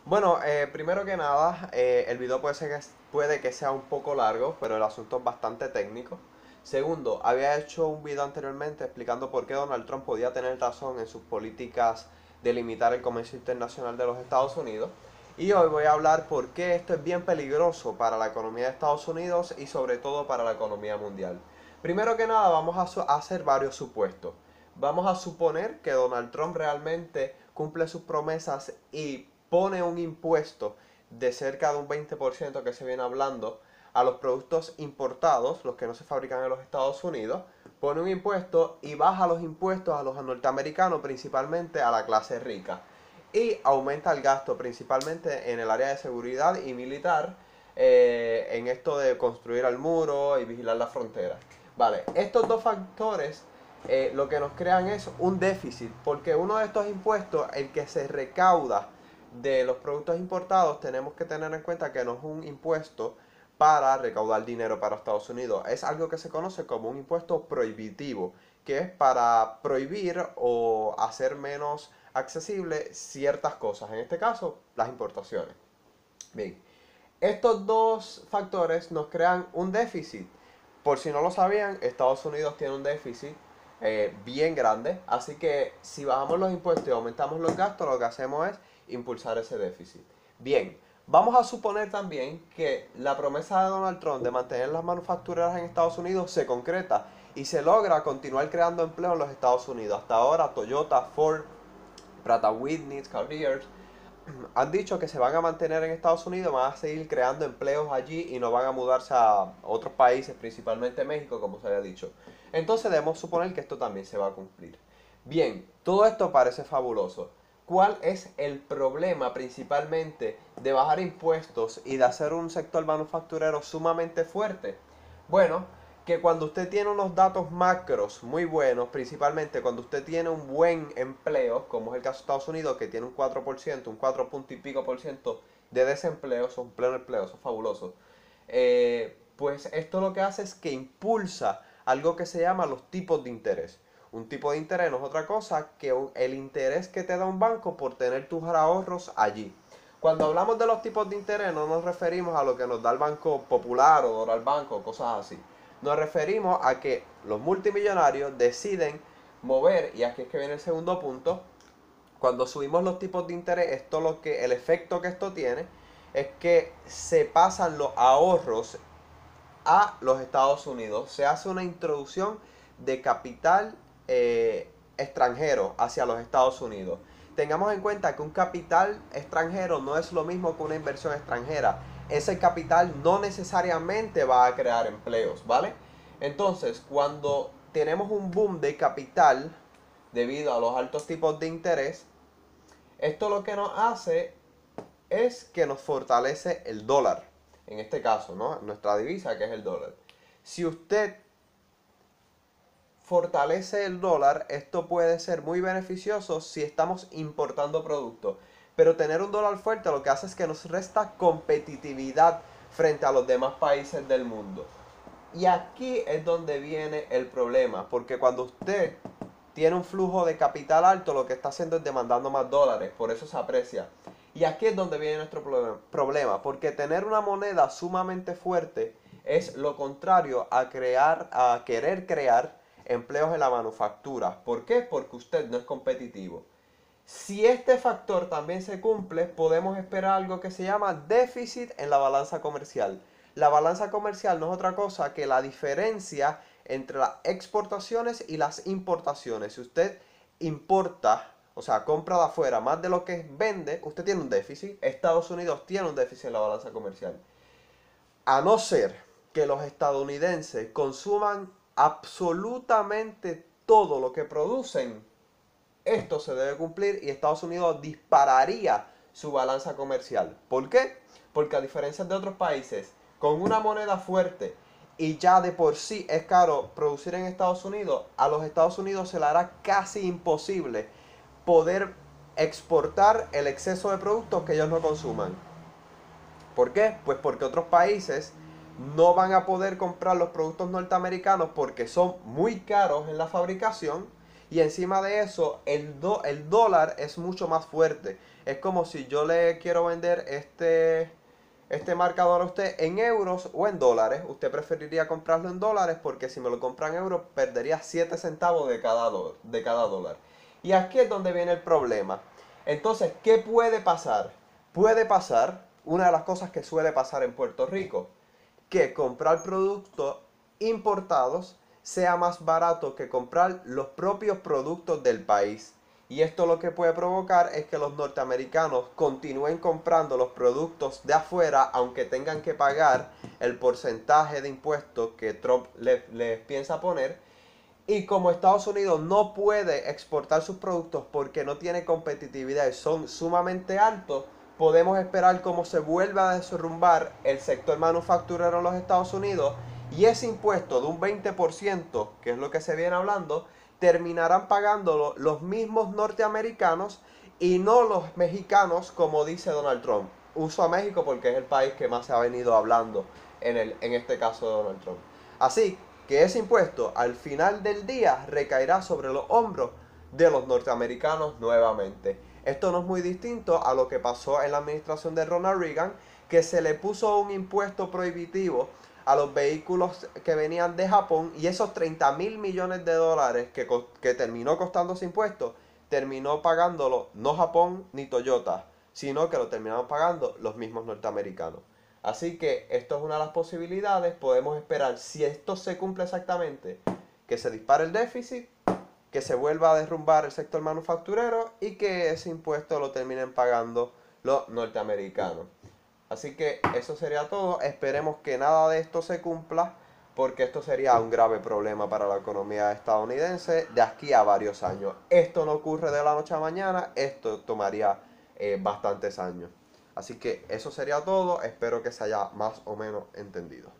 Bueno, primero que nada, el video puede que sea un poco largo, pero el asunto es bastante técnico. Segundo, había hecho un video anteriormente explicando por qué Donald Trump podía tener razón en sus políticas de limitar el comercio internacional de los Estados Unidos. Y hoy voy a hablar por qué esto es bien peligroso para la economía de Estados Unidos y sobre todo para la economía mundial. Primero que nada, vamos a hacer varios supuestos. Vamos a suponer que Donald Trump realmente cumple sus promesas y pone un impuesto de cerca de un 20% que se viene hablando a los productos importados, los que no se fabrican en los Estados Unidos, pone un impuesto y baja los impuestos a los norteamericanos, principalmente a la clase rica. Y aumenta el gasto, principalmente en el área de seguridad y militar, en esto de construir el muro y vigilar la frontera. Vale, estos dos factores lo que nos crean es un déficit, porque uno de estos impuestos, el que se recauda de los productos importados, tenemos que tener en cuenta que no es un impuesto para recaudar dinero para Estados Unidos. Es algo que se conoce como un impuesto prohibitivo, que es para prohibir o hacer menos accesible ciertas cosas, en este caso las importaciones. Bien, estos dos factores nos crean un déficit. Por si no lo sabían, Estados Unidos tiene un déficit bien grande, así que si bajamos los impuestos y aumentamos los gastos, lo que hacemos es impulsar ese déficit. Bien, vamos a suponer también que la promesa de Donald Trump de mantener las manufactureras en Estados Unidos se concreta y se logra continuar creando empleo en los Estados Unidos. Hasta ahora Toyota, Ford, Pratt Whitney, Carriers han dicho que se van a mantener en Estados Unidos, van a seguir creando empleos allí y no van a mudarse a otros países, principalmente México, como se había dicho. Entonces debemos suponer que esto también se va a cumplir. Bien, todo esto parece fabuloso. ¿Cuál es el problema principalmente de bajar impuestos y de hacer un sector manufacturero sumamente fuerte? Bueno, que cuando usted tiene unos datos macros muy buenos, principalmente cuando usted tiene un buen empleo, como es el caso de Estados Unidos, que tiene un 4%, un 4 punto y pico por ciento de desempleo, son pleno empleo, son fabulosos. Pues esto lo que hace es que impulsa algo que se llama los tipos de interés. Un tipo de interés no es otra cosa que el interés que te da un banco por tener tus ahorros allí. Cuando hablamos de los tipos de interés no nos referimos a lo que nos da el Banco Popular o Doral Banco o cosas así. Nos referimos a que los multimillonarios deciden mover, y aquí es que viene el segundo punto, cuando subimos los tipos de interés, el efecto que esto tiene es que se pasan los ahorros a los Estados Unidos. Se hace una introducción de capital extranjero hacia los Estados Unidos. Tengamos en cuenta que un capital extranjero no es lo mismo que una inversión extranjera. Ese capital no necesariamente va a crear empleos, ¿vale? Entonces, cuando tenemos un boom de capital debido a los altos tipos de interés, esto lo que nos hace es que nos fortalece el dólar. En este caso, ¿no? Nuestra divisa, que es el dólar. Si usted fortalece el dólar, esto puede ser muy beneficioso si estamos importando productos. Pero tener un dólar fuerte lo que hace es que nos resta competitividad frente a los demás países del mundo. Y aquí es donde viene el problema, porque cuando usted tiene un flujo de capital alto, lo que está haciendo es demandando más dólares, por eso se aprecia. Y aquí es donde viene nuestro problema, porque tener una moneda sumamente fuerte es lo contrario a querer crear empleos en la manufactura. ¿Por qué? Porque usted no es competitivo. Si este factor también se cumple, podemos esperar algo que se llama déficit en la balanza comercial. La balanza comercial no es otra cosa que la diferencia entre las exportaciones y las importaciones. Si usted importa, o sea, compra de afuera más de lo que vende, usted tiene un déficit. Estados Unidos tiene un déficit en la balanza comercial. A no ser que los estadounidenses consuman absolutamente todo lo que producen, esto se debe cumplir y Estados Unidos dispararía su balanza comercial. ¿Por qué? Porque a diferencia de otros países, con una moneda fuerte y ya de por sí es caro producir en Estados Unidos, a los Estados Unidos se le hará casi imposible poder exportar el exceso de productos que ellos no consuman. ¿Por qué? Pues porque otros países no van a poder comprar los productos norteamericanos porque son muy caros en la fabricación Y encima de eso, el dólar es mucho más fuerte. Es como si yo le quiero vender este marcador a usted en euros o en dólares. Usted preferiría comprarlo en dólares porque si me lo compra en euros perdería 7 centavos de cada dólar. Y aquí es donde viene el problema. Entonces, ¿qué puede pasar? Puede pasar, una de las cosas que suele pasar en Puerto Rico, que comprar productos importados sea más barato que comprar los propios productos del país. Y esto lo que puede provocar es que los norteamericanos continúen comprando los productos de afuera, aunque tengan que pagar el porcentaje de impuestos que Trump les piensa poner. Y como Estados Unidos no puede exportar sus productos porque no tiene competitividad y son sumamente altos, podemos esperar cómo se vuelva a derrumbar el sector manufacturero en los Estados Unidos y ese impuesto de un 20%, que es lo que se viene hablando, terminarán pagándolo los mismos norteamericanos y no los mexicanos, como dice Donald Trump. Uso a México porque es el país que más se ha venido hablando en este caso de Donald Trump. Así que ese impuesto al final del día recaerá sobre los hombros de los norteamericanos nuevamente. Esto no es muy distinto a lo que pasó en la administración de Ronald Reagan, que se le puso un impuesto prohibitivo a los vehículos que venían de Japón y esos 30.000 millones de dólares que terminó costando ese impuesto, terminó pagándolo no Japón ni Toyota, sino que lo terminaron pagando los mismos norteamericanos. Así que esto es una de las posibilidades. Podemos esperar, si esto se cumple exactamente, que se dispare el déficit, que se vuelva a derrumbar el sector manufacturero y que ese impuesto lo terminen pagando los norteamericanos. Así que eso sería todo. Esperemos que nada de esto se cumpla porque esto sería un grave problema para la economía estadounidense de aquí a varios años. Esto no ocurre de la noche a mañana, esto tomaría bastantes años. Así que eso sería todo, espero que se haya más o menos entendido.